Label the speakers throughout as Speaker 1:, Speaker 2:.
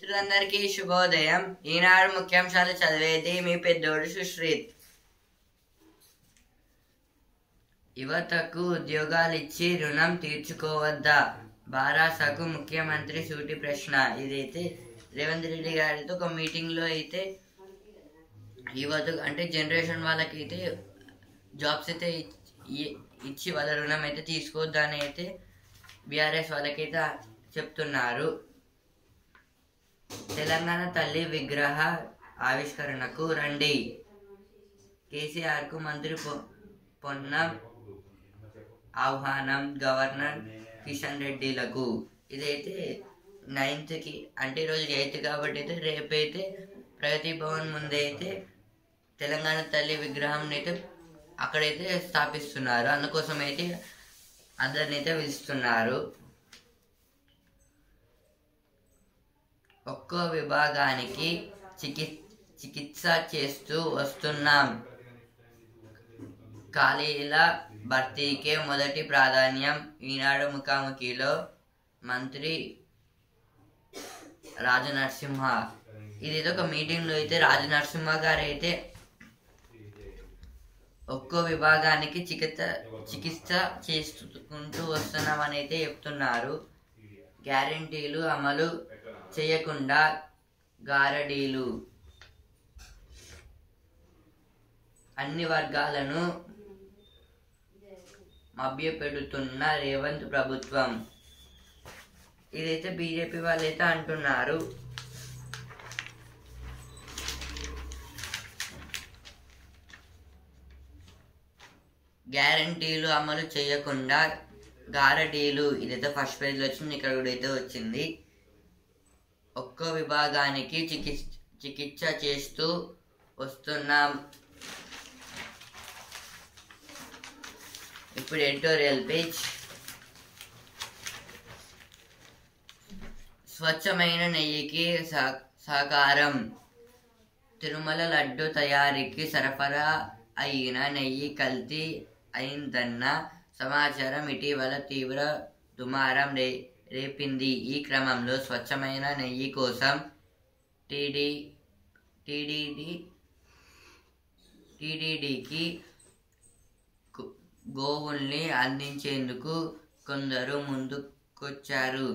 Speaker 1: మిత్రులందరికీ శుభోదయం. ఈనాడు ముఖ్యాంశాలు చదివేది మీ పెద్దోడు సుశ్రీత్. యువతకు ఉద్యోగాలిచ్చి రుణం తీర్చుకోవద్దా? బారాసకు ముఖ్యమంత్రి సూటి ప్రశ్న. ఇదైతే రేవంత్ రెడ్డి గారితో ఒక మీటింగ్లో అయితే యువతకు అంటే జనరేషన్ వాళ్ళకి అయితే జాబ్స్ అయితే ఇచ్చి వాళ్ళ రుణం అయితే తీసుకోవద్దని అయితే బీఆర్ఎస్ వాళ్ళకైతే చెప్తున్నారు. తెలంగాణ తల్లి విగ్రహ ఆవిష్కరణకు రండి. కేసీఆర్కు మంత్రి పొన్నం ఆహ్వానం గవర్నర్ కిషన్ రెడ్డిలకు. ఇదైతే 9th అంటే ఈరోజు 8th కాబట్టి అయితే రేపైతే ప్రగతి భవన్ ముందైతే తెలంగాణ తల్లి విగ్రహం అయితే అక్కడైతే స్థాపిస్తున్నారు. అందుకోసం అయితే అందరిని అయితే పిలుస్తున్నారు. ఒక్కో విభాగానికి చికిత్స చేస్తూ వస్తున్నాం. ఖాళీల భర్తీకే మొదటి ప్రాధాన్యం. ఈనాడు ముఖాముఖిలో మంత్రి రాజనరసింహ. ఇదైతే ఒక మీటింగ్లో అయితే రాజనరసింహ గారు అయితే ఒక్కో విభాగానికి చికిత్స చేసుకుంటూ వస్తున్నామని అయితే చెప్తున్నారు. గ్యారంటీలు అమలు చేయకుండా గారడీలు. అన్ని వర్గాలను మభ్యపెడుతున్న రేవంత్ ప్రభుత్వం. ఇదైతే బీజేపీ వాళ్ళైతే అంటున్నారు. గ్యారంటీలు అమలు చేయకుండా గారడీలు. ఇదైతే ఫస్ట్ పేజ్లో వచ్చింది, ఇక్కడ కూడా అయితే వచ్చింది. ఒక్కో విభాగానికి చికిత్స చేస్తూ వస్తున్నాం. ఇప్పుడు ఎడిటోరియల్ పేజ్. స్వచ్ఛమైన నెయ్యికి సహకారం. తిరుమల లడ్డు తయారీకి సరఫరా అయిన నెయ్యి కల్తీ అయిందన్న సమాచారం ఇటీవల తీవ్ర దుమారం రేపింది. ఈ క్రమంలో స్వచ్ఛమైన నెయ్యి కోసం టీడీడీకి గోవుల్ని అందించేందుకు కొందరు ముందుకొచ్చారు.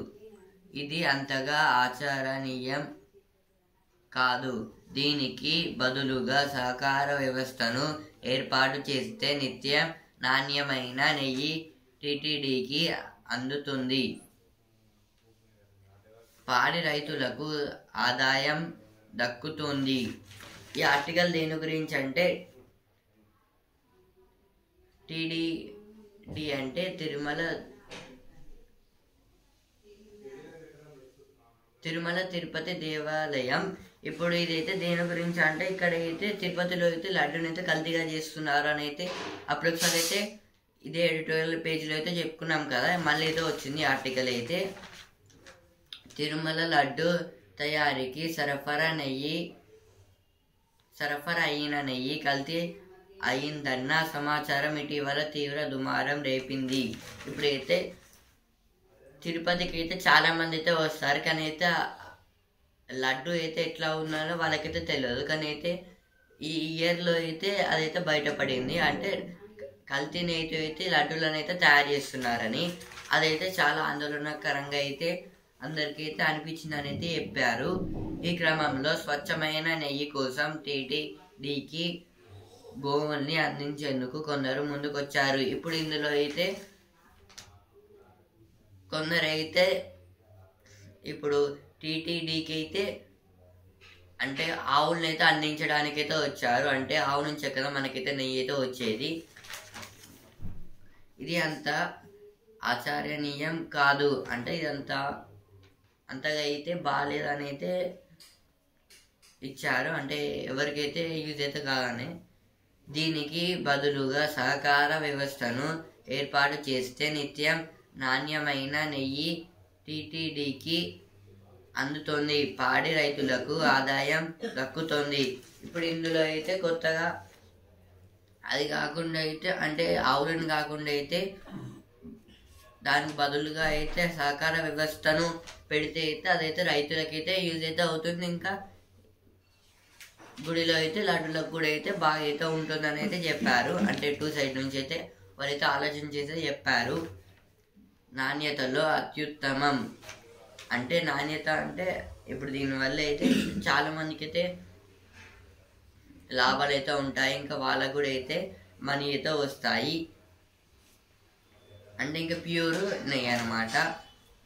Speaker 1: ఇది అంతగా ఆచరణీయం కాదు. దీనికి బదులుగా సహకార వ్యవస్థను ఏర్పాటు చేస్తే నిత్యం నాణ్యమైన నెయ్యి టీటీడీకి అందుతుంది. పాడి రైతులకు ఆదాయం దక్కుతుంది. ఈ ఆర్టికల్ దేని గురించి అంటే టీడీడీ అంటే తిరుమల తిరుపతి దేవాలయం. ఇప్పుడు ఇదైతే దేని గురించి అంటే ఇక్కడ అయితే తిరుపతిలో అయితే లడ్డూని అయితే కల్తీగా చేస్తున్నారు అని అయితే అప్పుడు ఒకసారి అయితే ఇదే ఎడిటోరియల్ పేజీలో అయితే చెప్పుకున్నాం కదా. మళ్ళీ అయితే వచ్చింది ఆర్టికల్ అయితే. తిరుమల లడ్డు తయారీకి సరఫరా అయిన నెయ్యి కల్తీ అయిందన్న సమాచారం ఇటీవల తీవ్ర దుమారం రేపింది. ఇప్పుడైతే తిరుపతికి అయితే చాలా మంది అయితే వస్తారు, కానీ అయితే లడ్డు అయితే ఎట్లా ఉన్నారో వాళ్ళకైతే తెలియదు. కానీ అయితే ఈ ఇయర్లో అయితే అదైతే బయటపడింది. అంటే కల్తీ నెయ్యితో అయితే లడ్డూలను అయితే తయారు చేస్తున్నారని. అదైతే చాలా ఆందోళనకరంగా అయితే అందరికైతే అనిపించిందని అయితే చెప్పారు. ఈ క్రమంలో స్వచ్ఛమైన నెయ్యి కోసం టీటీడీకి గోవుల్ని అందించేందుకు కొందరు ముందుకొచ్చారు. ఇప్పుడు ఇందులో అయితే కొందరైతే ఇప్పుడు టీటీడీకి అయితే అంటే ఆవులను అయితే అందించడానికైతే వచ్చారు. అంటే ఆవు నుంచే కదా మనకైతే నెయ్యి అయితే వచ్చేది. ఇది అంత ఆచరణీయం కాదు. అంటే ఇదంతా అంతగా అయితే బాగాలేదని అయితే ఇచ్చారు. అంటే ఎవరికైతే యూజ్ అయితే కాదని. దీనికి బదులుగా సహకార వ్యవస్థను ఏర్పాటు చేస్తే నిత్యం నాణ్యమైన నెయ్యి టీటీడీకి అందుతుంది. పాడి రైతులకు ఆదాయం దక్కుతుంది. ఇప్పుడు ఇందులో అయితే కొత్తగా అది కాకుండా అయితే అంటే ఆవులను కాకుండా అయితే దానికి బదులుగా అయితే సహకార వ్యవస్థను పెడితే అయితే అదైతే రైతులకైతే యూజ్ అయితే అవుతుంది. ఇంకా గుడిలో అయితే లడ్డులకు కూడా అయితే బాగా అయితే ఉంటుందని అయితే చెప్పారు. అంటే 2 సైడ్ నుంచి అయితే వాళ్ళైతే ఆలోచన చేసి చెప్పారు. నాణ్యతలో అత్యుత్తమం అంటే నాణ్యత అంటే ఇప్పుడు దీనివల్ల అయితే చాలా మందికి అయితే లాభాలు అయితే ఉంటాయి. ఇంకా వాళ్ళకు కూడా అయితే మనీ అయితే వస్తాయి. అంటే ఇంకా ప్యూర్ నెయ్యి అన్నమాట.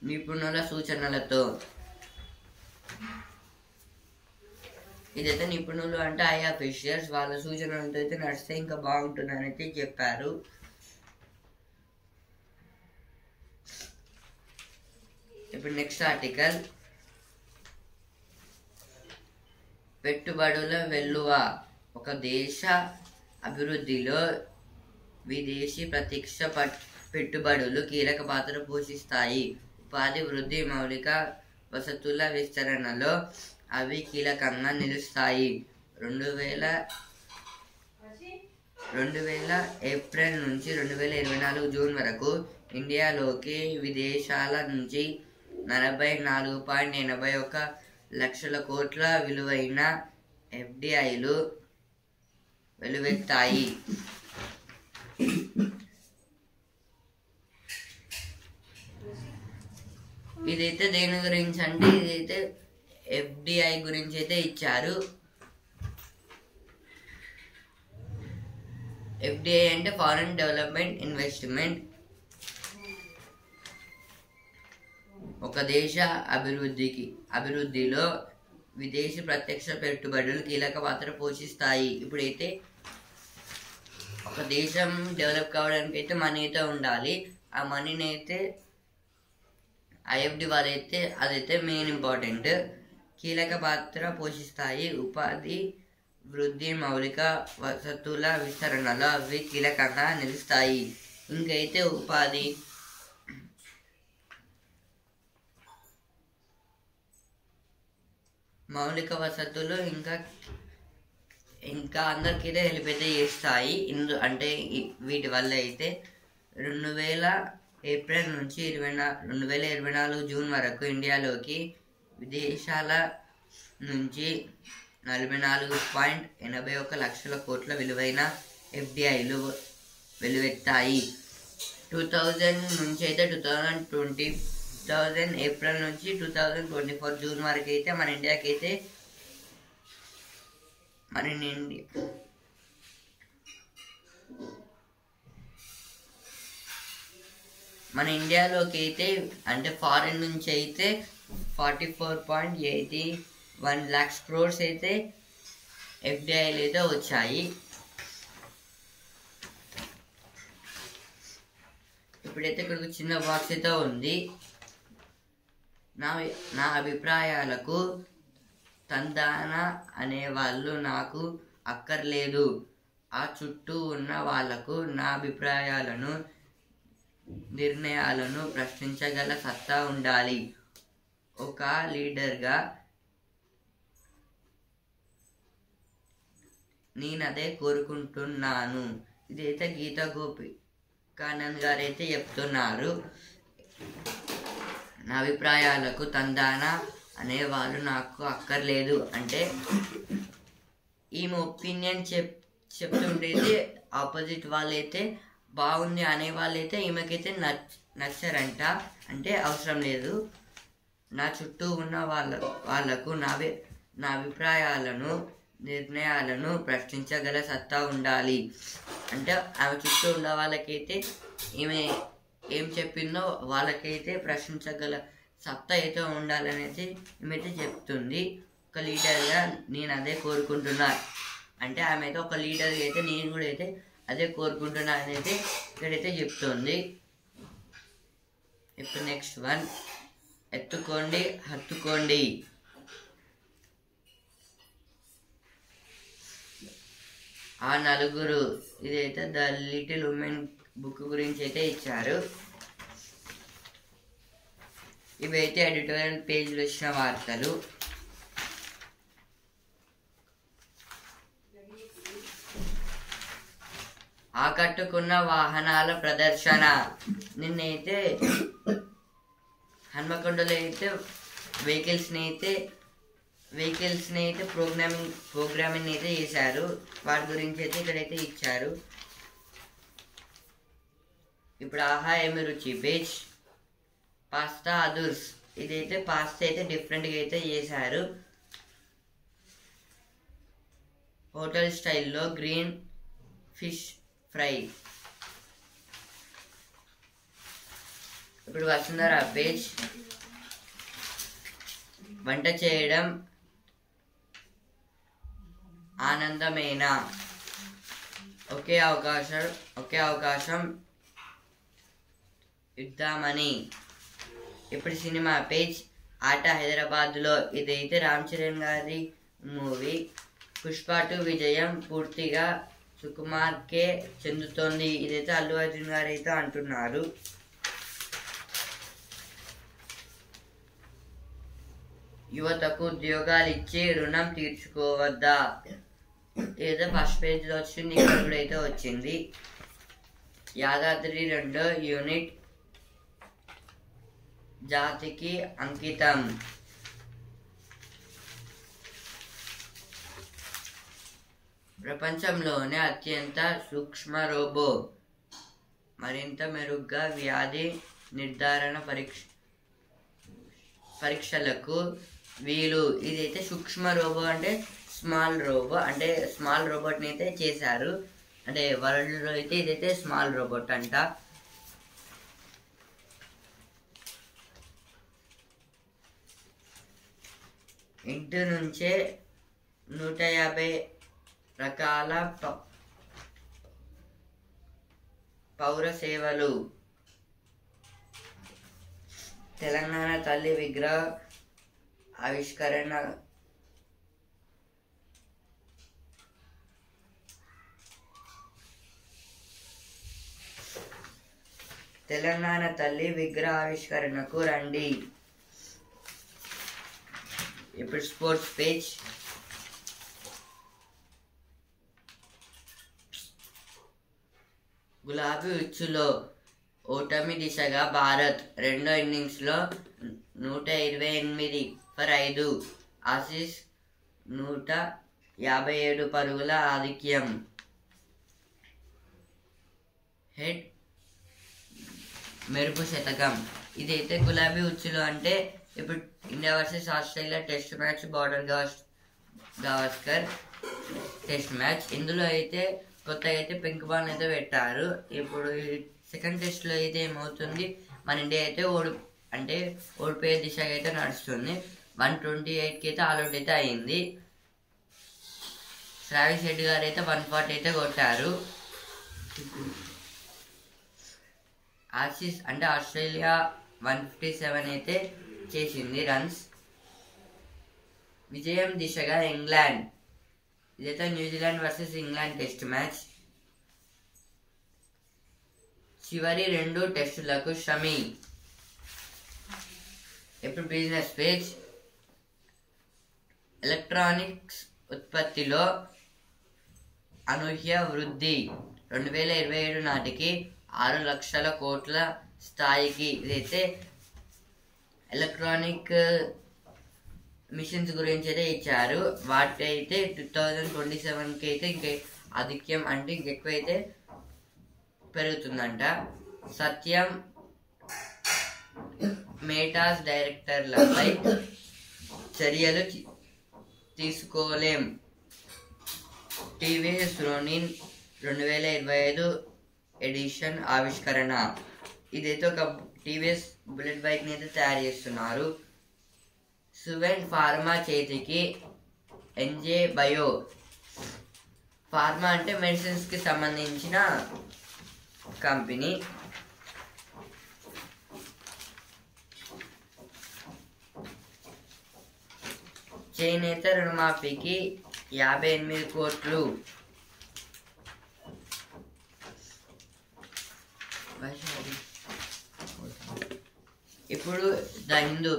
Speaker 1: నిపుణుల సూచనలతో ఇదైతే నిపుణులు అంటే ఆయా ఫిషర్స్ వాళ్ళ సూచనలతో అయితే నడిస్తే ఇంకా బాగుంటుందని అయితే చెప్పారు. ఇప్పుడు నెక్స్ట్ ఆర్టికల్, పెట్టుబడుల వెల్లువ ఒక దేశ అభివృద్ధిలో విదేశీ ప్రత్యక్ష పెట్టుబడులు కీలక పాత్ర పోషిస్తాయి. ఉపాధి వృద్ధి, మౌలిక వసతుల విస్తరణలో అవి కీలకంగా నిలుస్తాయి. 2000 ఏప్రిల్ నుంచి 2024 జూన్ వరకు ఇండియాలోకి విదేశాల నుంచి 44.81 లక్షల కోట్ల విలువైన ఎఫ్డిఐలు వెలువెత్తాయి. ఇదైతే దేని గురించి అంటే ఇదైతే ఎఫ్డిఐ గురించి అయితే ఇచ్చారు. ఎఫ్డిఐ అంటే ఫారెన్ డెవలప్మెంట్ ఇన్వెస్ట్మెంట్. ఒక దేశ అభివృద్ధిలో విదేశీ ప్రత్యక్ష పెట్టుబడులు కీలక పాత్ర పోషిస్తాయి. ఇప్పుడైతే ఒక దేశం డెవలప్ కావడానికి అయితే మనీ అయితే ఉండాలి. ఆ మనీని అయితే ఐఎఫ్డి వాళ్ళైతే అదైతే మెయిన్ ఇంపార్టెంట్, కీలక పాత్ర పోషిస్తాయి. ఉపాధి వృద్ధి, మౌలిక వసతుల విస్తరణలో అవి కీలకంగా నిలుస్తాయి. ఇంకైతే ఉపాధి, మౌలిక వసతులు ఇంకా అందరికైతే హెల్ప్ అయితే చేస్తాయి. అంటే వీటి వల్ల అయితే 2000 ఏప్రిల్ నుంచి 2024 జూన్ వరకు ఇండియాలోకి విదేశాల నుంచి 44.81 లక్షల కోట్ల విలువైన ఎఫ్డిఐలు వెలువెత్తాయి. 2000 నుంచి అయితే 2020 ఏప్రిల్ నుంచి 2024 జూన్ వరకు అయితే మన ఇండియాకి అయితే మన ఇండియాలోకి అయితే అంటే ఫారిన్ నుంచి అయితే 44.81 lakhs crores అయితే ఎఫ్డిఐలు అయితే వచ్చాయి. ఇప్పుడైతే ఇక్కడ చిన్న బాక్స్ అయితే ఉంది. నా అభిప్రాయాలకు తందాన అనేవాళ్ళు నాకు అక్కర్లేదు. ఆ చుట్టూ ఉన్న వాళ్లకు నా అభిప్రాయాలను, నిర్ణయాలను ప్రశ్నించగల సత్తా ఉండాలి. ఒక లీడర్గా నేనదే కోరుకుంటున్నాను. ఇదైతే గీతా గోపికానంద్ గారు అయితే చెప్తున్నారు. నా అభిప్రాయాలకు తందాన అనేవాళ్ళు నాకు అక్కర్లేదు అంటే ఈమె ఒపీనియన్ చెప్తుండేది ఆపోజిట్ వాళ్ళైతే బాగుంది అనే వాళ్ళైతే ఈమెకైతే నచ్చరంట. అంటే అవసరం లేదు. నా చుట్టూ ఉన్న వాళ్ళకు నా అభిప్రాయాలను, నిర్ణయాలను ప్రశ్నించగల సత్తా ఉండాలి. అంటే ఆమె చుట్టూ ఉన్న వాళ్ళకైతే ఈమె ఏం చెప్పిందో వాళ్ళకైతే ప్రశ్నించగల సత్తా అయితే ఉండాలనేది ఈమెతే చెప్తుంది. ఒక లీడర్గా నేను అదే కోరుకుంటున్నా అంటే ఆమె అయితే ఒక లీడర్గా అయితే నేను కూడా అయితే అదే కోరుకుంటున్నా అనేది ఇక్కడైతే చెప్తుంది. ఇప్పుడు నెక్స్ట్ వన్, ఎత్తుకోండి హత్తుకోండి. ఆ నలుగురు, ఇదైతే ద లిటిల్ ఉమెన్ బుక్ గురించి అయితే ఇచ్చారు. ఇవైతే ఎడిటోరియల్ పేజ్లో వచ్చిన వార్తలు. ఆకట్టుకున్న వాహనాల ప్రదర్శన. నిన్నైతే హన్మకొండలో అయితే వెహికల్స్ని అయితే ప్రోగ్రామింగ్ అయితే చేశారు. వాటి గురించి అయితే ఇక్కడైతే ఇచ్చారు. ఇప్పుడు ఆహా ఏమి రుచి వెజ్ పాస్తా అదుర్స్. ఇదైతే పాస్తా అయితే డిఫరెంట్గా అయితే చేశారు. హోటల్ స్టైల్లో గ్రీన్ ఫిష్ ఫ్రై. ఇప్పుడు వసుంధర వెజ్ వంట చేయడం ఆనందమేనా, ఒకే అవకాశం ఇద్దామని. ఇప్పుడు సినిమా పేజ్ ఆట హైదరాబాద్లో. ఇదైతే రామ్ చరణ్ గారి మూవీ. పుష్ప 2 విజయం పూర్తిగా సుకుమార్కే చెందుతోంది. ఇదైతే అల్లు అర్జున్ గారు అయితే అంటున్నారు. యువతకు ఉద్యోగాలు ఇచ్చి రుణం తీర్చుకోవద్దా. ఏదో ఫస్ట్ పేజ్లో వచ్చింది, ఇక్కడ కూడా అయితే వచ్చింది. యాదాద్రి 2వ యూనిట్ జాతికి అంకితం. ప్రపంచంలోనే అత్యంత సూక్ష్మ రోబో మరింత మెరుగ్గా వ్యాధి నిర్ధారణ పరీక్షలకు వీలు. ఇదైతే సూక్ష్మ రోబో అంటే స్మాల్ రోబోట్ని అయితే చేశారు. అంటే వరల్డ్లో అయితే ఇదైతే స్మాల్ రోబోట్ అంట. ఇంటి నుంచే 150 రకాల పౌర సేవలు. తెలంగాణ తల్లి విగ్రహ ఆవిష్కరణ. తెలంగాణ తల్లి విగ్రహ ఆవిష్కరణకు రండి. ఇప్పుడు స్పోర్ట్స్ పేజ్. గులాబీ ఉచ్చులో ఓటమి దిశగా భారత్. రెండో ఇన్నింగ్స్లో 128 ఫర్ 5. ఆసీస్ 157 పరుగుల ఆధిక్యం. హెడ్ మెరుపు శతకం. ఇదైతే గులాబీ ఉచ్చులో అంటే ఇప్పుడు India versus Australia test match, border Gavaskar test match. ఇందులో అయితే కొత్తగా అయితే పింక్ బాల్ అయితే పెట్టారు. ఇప్పుడు సెకండ్ టెస్ట్లో అయితే ఏమవుతుంది, మన ఇండియా అయితే ఓడిపోయే దిశగా అయితే నడుస్తుంది. 128కి అయితే ఆల్అౌట్ అయితే అయింది. ట్రావిస్ హెడ్ గారు అయితే 140 అయితే కొట్టారు. ఆసీస్ అంటే ఆస్ట్రేలియా 157 అయితే చేసింది రన్స్. విజయం దిశగా ఇంగ్లాండ్. ఇదైతే New Zealand versus England test match. చివరి 2 టెస్టులకు షమి. ఇప్పుడు బిజినెస్ పేజ్. ఎలక్ట్రానిక్స్ ఉత్పత్తిలో అనూహ్య వృద్ధి. 2027 నాటికి 6 లక్షల కోట్ల స్థాయికి. ఇదైతే ఎలక్ట్రానిక్ మిషన్స్ గురించి అయితే ఇచ్చారు. వాటి అయితే 2027కి అయితే ఇంకా ఆధిక్యం అంటే ఇంకెక్కువైతే పెరుగుతుందంట. సత్యం మేటాస్ డైరెక్టర్లపై చర్యలు తీసుకోలేం. టీవీఎస్ రోనిన్ 2025 ఎడిషన్ ఆవిష్కరణ. ఇదైతే ఒక టీవీఎస్ బుల్లెట్ బైక్ని అయితే తయారు చేస్తున్నారు. సువెన్ ఫార్మా చేతికి ఎన్జే బయో. ఫార్మా అంటే మెడిసిన్స్కి సంబంధించిన కంపెనీ. చేనేత రుణమాఫీకి 58 కోట్లు. ఇప్పుడు the Hindu.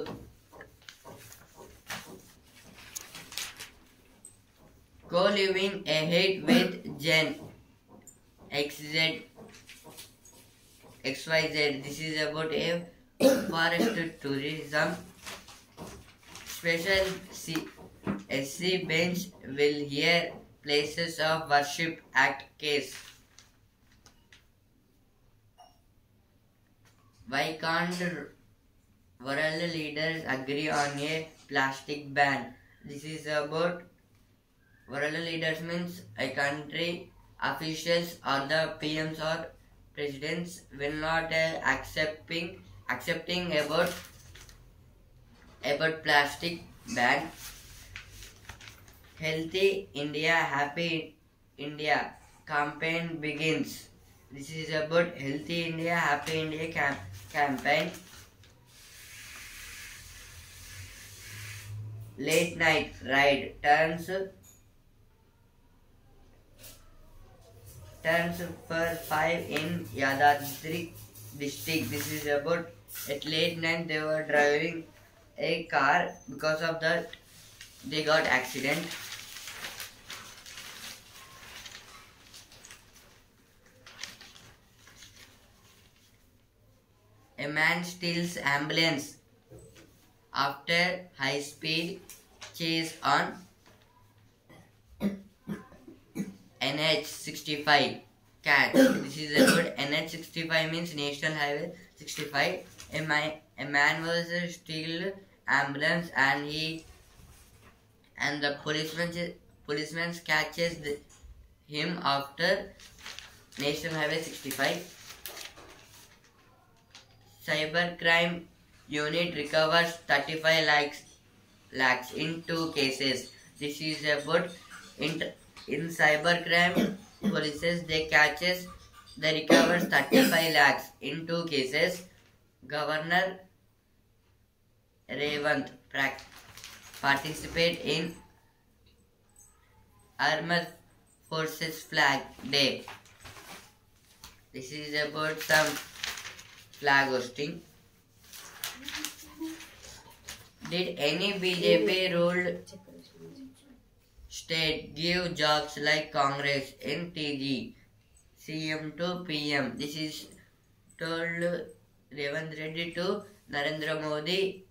Speaker 1: Co-living ahead with Gen XZ XYZ. This is about a forest tourism. Special SC bench will hear Places of Worship Act case. Why can't world leaders agree on a plastic ban? This is about world leaders means a country officials or the PMs or presidents will not accepting about plastic ban. Healthy India, Happy India campaign begins. This is about Healthy India, Happy India campaign. Late night ride turns for 5 in Yadadri district. This is about at late night they were driving a car, because of that they got accident. A man steals ambulance after high speed chase on NH65 catch. This is a good NH65 means National Highway 65. A man was steal ambulance and the policeman catches him after National Highway 65. Cybercrime unit recovers 35 lakhs in 2 cases. This is about in cybercrime policies they recovers 35 lakhs in 2 cases. Governor Revant participate in Armed Forces Flag Day. This is about some flag hosting. Did any BJP ruled state give jobs like Congress in TG? CM to PM. This is told Revant Reddy to Narendra Modi.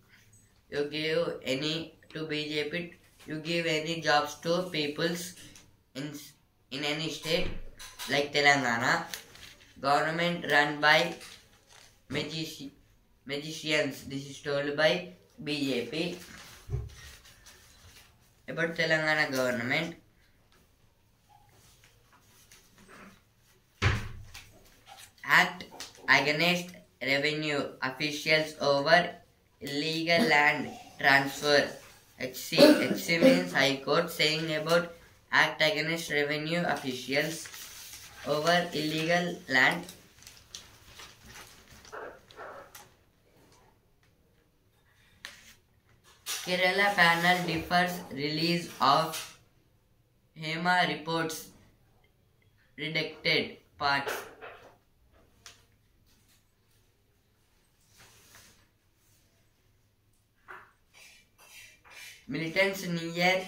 Speaker 1: You give any to BJP, you give any jobs to peoples in any state like Telangana. Government run by magicians. This is told by BJP. About Telangana government. Act against revenue officials over illegal land transfer. HC means High Court, saying about act against revenue officials over illegal land. Kerala panel defers release of HEMA reports redacted parts. Militants near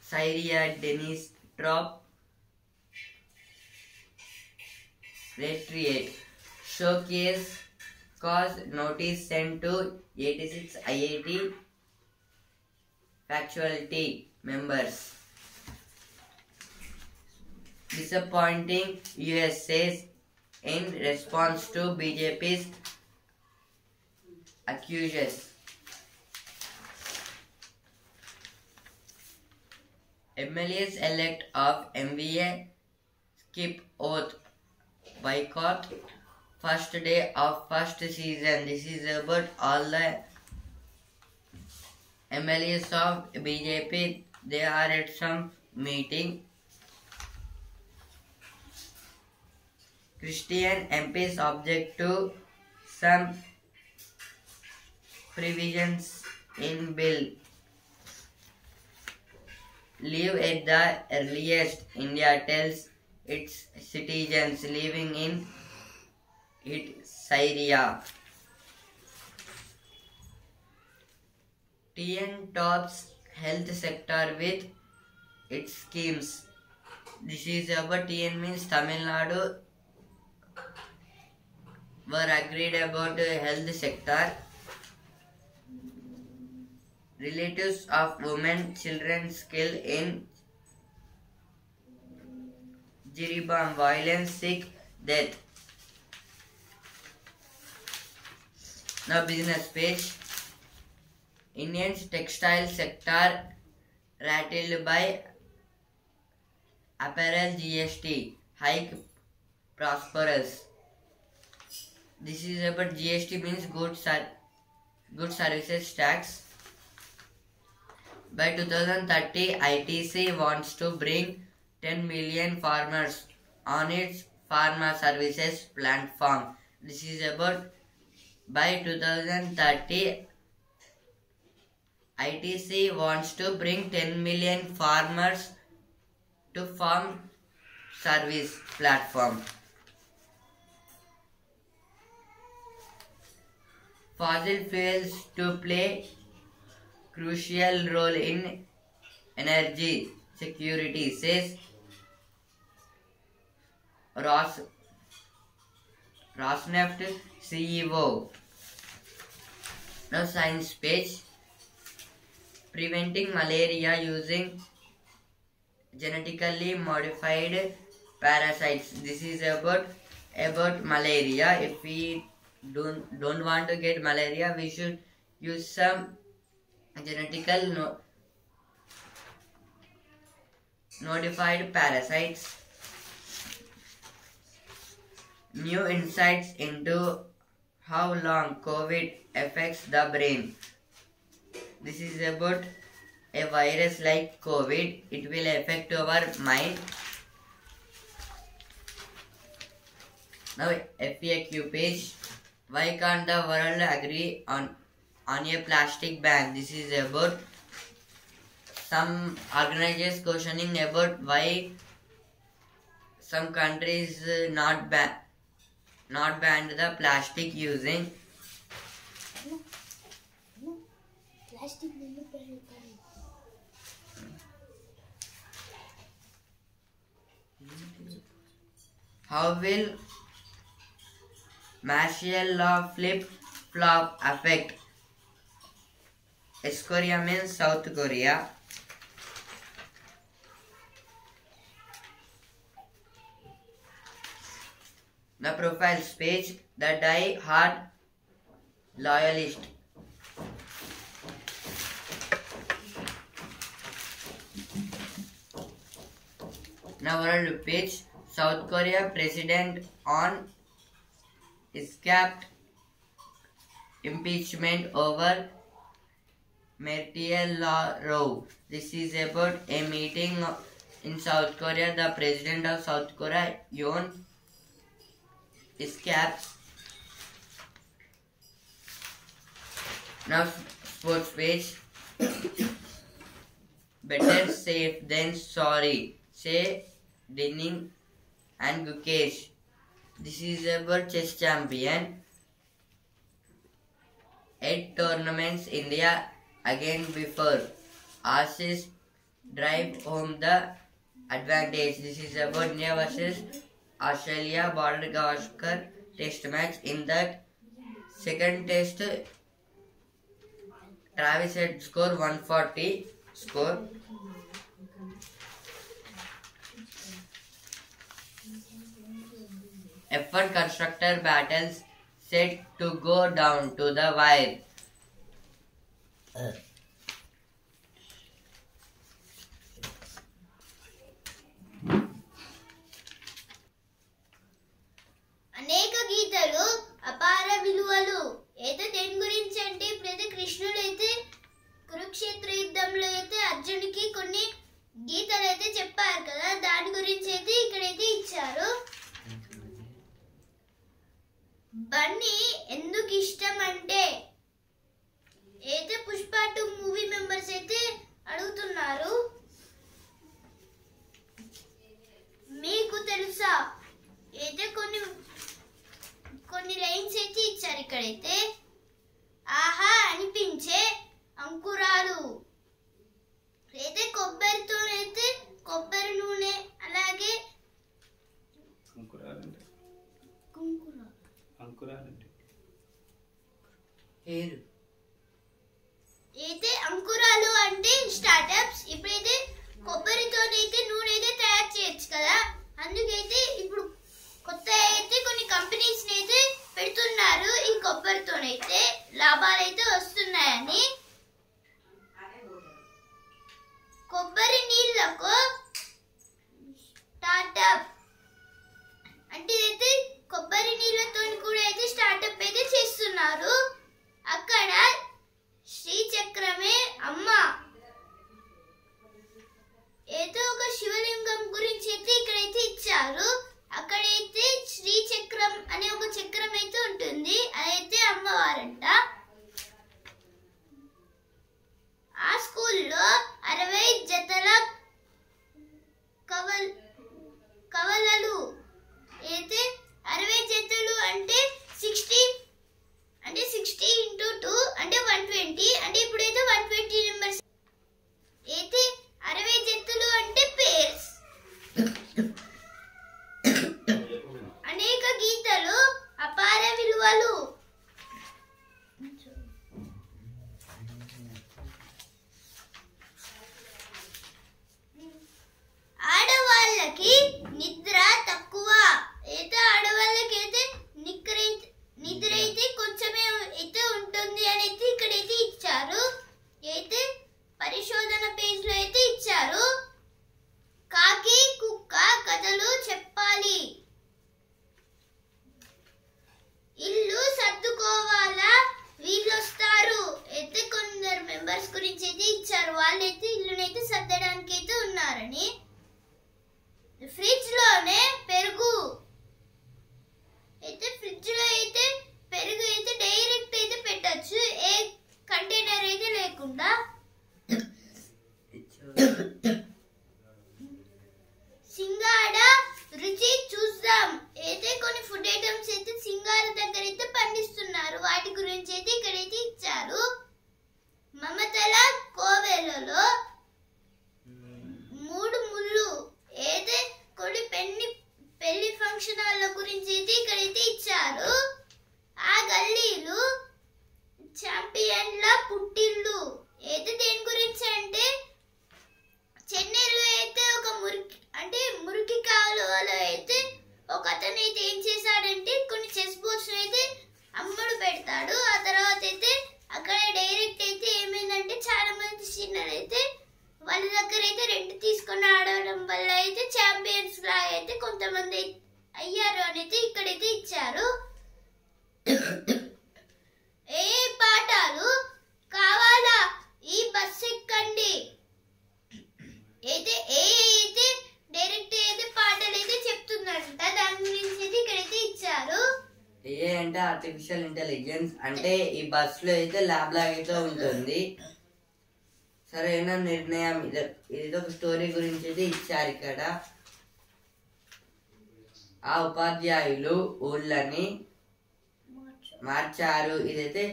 Speaker 1: Syria Dennis Trop retreat. Showcase cause notice sent to 86 IIT faculty members. Disappointing US says in response to BJP's accusations. MLAs elect of MVA skip oath, boycott first day of first season. This is about all the MLAs of BJP. They are at some meeting. Christian MPs object to some provisions in bill. Leave at the earliest. India tells its citizens living in Syria. TN tops health sector with its schemes. This is about TN means Tamil Nadu were agreed about the health sector. Relatives of women children killed in Jiribam violence seek death. Now business page. Indian's textile sector rattled by apparel GST hike prosperous. This is about GST means good services tax. By 2030, ITC wants to bring 10 million farmers on its pharma services platform. This is about by 2030, ITC wants to bring 10 million farmers to farm service platform. Fossil fuels to play crucial role in energy security, says Rosneft CEO. Now science page. Preventing malaria using genetically modified parasites. This is about malaria. If we don't want to get malaria, we should use some genetical modified parasites. New insights into how long COVID affects the brain. This is about a virus like COVID. It will affect our mind. Now FAQ page. Why can't the world agree on a plastic ban? This is about some organizers questioning about why some countries not banned the plastic using. How will martial law flip-flop affect? South Korea means South Korea. The profiles page. The die-hard loyalist. Now world page. South Korea president on escaped impeachment over martial law. This is about a meeting in South Korea. The president of South Korea, Yoon, escaped. Now sports page. Better safe than sorry, say Dinning and Gukesh. This is about chess champion. 8 tournaments India again before. Ashes drive home the advantage. This is about India versus Australia Border Gavaskar test match. In that second test, Travis had score 140 score. F1 constructor battles set to go down to the wire.
Speaker 2: అనేక గీతలు అపార విలువలు అయితే దేని గురించి అంటే ఇప్పుడైతే కృష్ణుడు అయితే కురుక్షేత్ర యుద్ధంలో అయితే అర్జునుడికి కొన్ని గీతలు అయితే చెప్పారు కదా, దాని గురించి అయితే ఇక్కడైతే ఇచ్చారు. బన్నీ ఎందుకు ఇష్టం అంటే అయితే పుష్ప 2 మూవీ మెంబర్స్ అయితే అడుగుతున్నారు. మీకు తెలుసా అయితే కొన్ని లైన్స్ అయితే ఇచ్చారు ఇక్కడైతే. ఆహా అనిపించే అంకురాలు అయితే కొబ్బరితోనైతే కొబ్బరి నూనె అలాగే ఇచ్చారు. వాళ్ళైతే ఇల్లునైతే సర్దడానికి అయితే ఉన్నారని. ఫ్రిడ్జ్ లోనే పెరుగు అయితే డైరెక్ట్ అయితే పెట్టచ్చు, ఏ కంటైనర్ అయితే లేకుండా. సింగాడ రుచి చూద్దాం. అయితే కొన్ని ఫుడ్ ఐటమ్స్ అయితే సింగార దగ్గర అయితే పండిస్తున్నారు, వాటి గురించి అయితే ఇక్కడైతే ఇచ్చారు. మమతల కోవెలలో 3 ముళ్ళు అయితే కొన్ని పెళ్లి ఫంక్షన్ హాల్ల గురించి అయితే ఇక్కడైతే ఇచ్చారు. ఆ గల్లీలు ఛాంపియన్ల పుట్టిల్లు అయితే దేని గురించి అంటే చెన్నైలో అయితే ఒక మురికి కాలువలో అయితే ఒక అతను అయితే ఏం చేశాడంటే కొన్ని చెస్ బోర్డ్స్ అయితే అమ్ముడు పెడతాడు. ఆ తర్వాత అయితే అక్కడ డైరెక్ట్ అయితే ఏమైందంటే చాలా మంది చిన్నలు అయితే వాళ్ళ దగ్గర అయితే రెంట్ తీసుకొని ఆడడం వల్ల అయితే ఛాంపియన్స్ లాగా అయితే కొంతమంది అయ్యారు అని అయితే ఇక్కడైతే ఇచ్చారు. ఏ పాఠాలు కావాలా ఈ బస్ ఎక్కండి అయితే అయితే డైరెక్ట్ అయితే పాటలు అయితే చెప్తుందంట, దాని గురించి అయితే ఇక్కడైతే ఇచ్చారు.
Speaker 1: ఏ అంటే ఆర్టిఫిషియల్ ఇంటెలిజెన్స్, అంటే ఈ బస్ లో అయితే ల్యాబ్ లాగా అయితే ఉంటుంది. సరైన నిర్ణయం ఇది ఒక స్టోరీ గురించి అయితే ఇచ్చారు ఇక్కడ. ఆ ఉపాధ్యాయులు ఊళ్ళని మార్చారు. ఇదైతే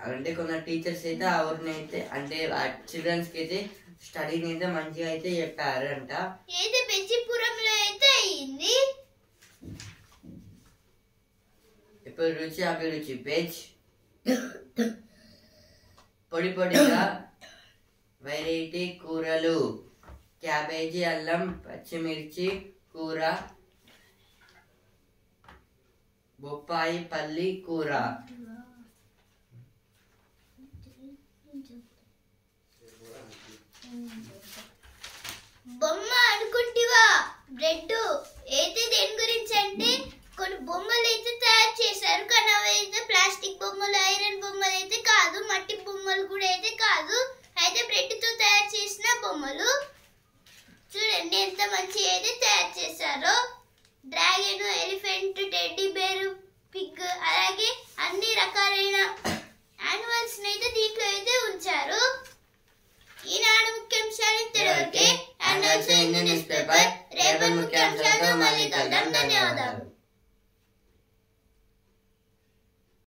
Speaker 1: అంటే కొందరు టీచర్స్ అయితే ఆ ఊరిని అయితే అంటే చిల్డ్రన్స్ కి అయితే స్టడీని అయితే మంచిగా అయితే చెప్పారు అంట.
Speaker 2: అయితే బెంచిపురంలో అయితే అయింది.
Speaker 1: ఇప్పుడు రుచి అభిరుచి పేజ్ పొడి పొడిగా వెరైటీ కూరలు, క్యాబేజీ, అల్లం, పచ్చిమిర్చి కూర, బొప్పాయి పల్లి కూర.
Speaker 2: బొమ్మ అనుకుంటివా బ్రెడ్ అయితే దేని గురించి అంటే కొన్ని బొమ్మలు అయితే తయారు చేశారు, కానీ అవి అయితే ప్లాస్టిక్ బొమ్మలు, ఐరన్ బొమ్మలు అయితే కాదు, మట్టి బొమ్మలు కూడా అయితే కాదు, అయితే బ్రెడ్ తో తయారు చేసిన బొమ్మలు. చూడండి ఎంత మంచిగా అయితే తయారు చేశారో. Dragon, elephant, teddy bear, pig, అలాగే అన్ని రకాలైన యానిమల్స్ అయితే దీంట్లో అయితే ఉంచారు.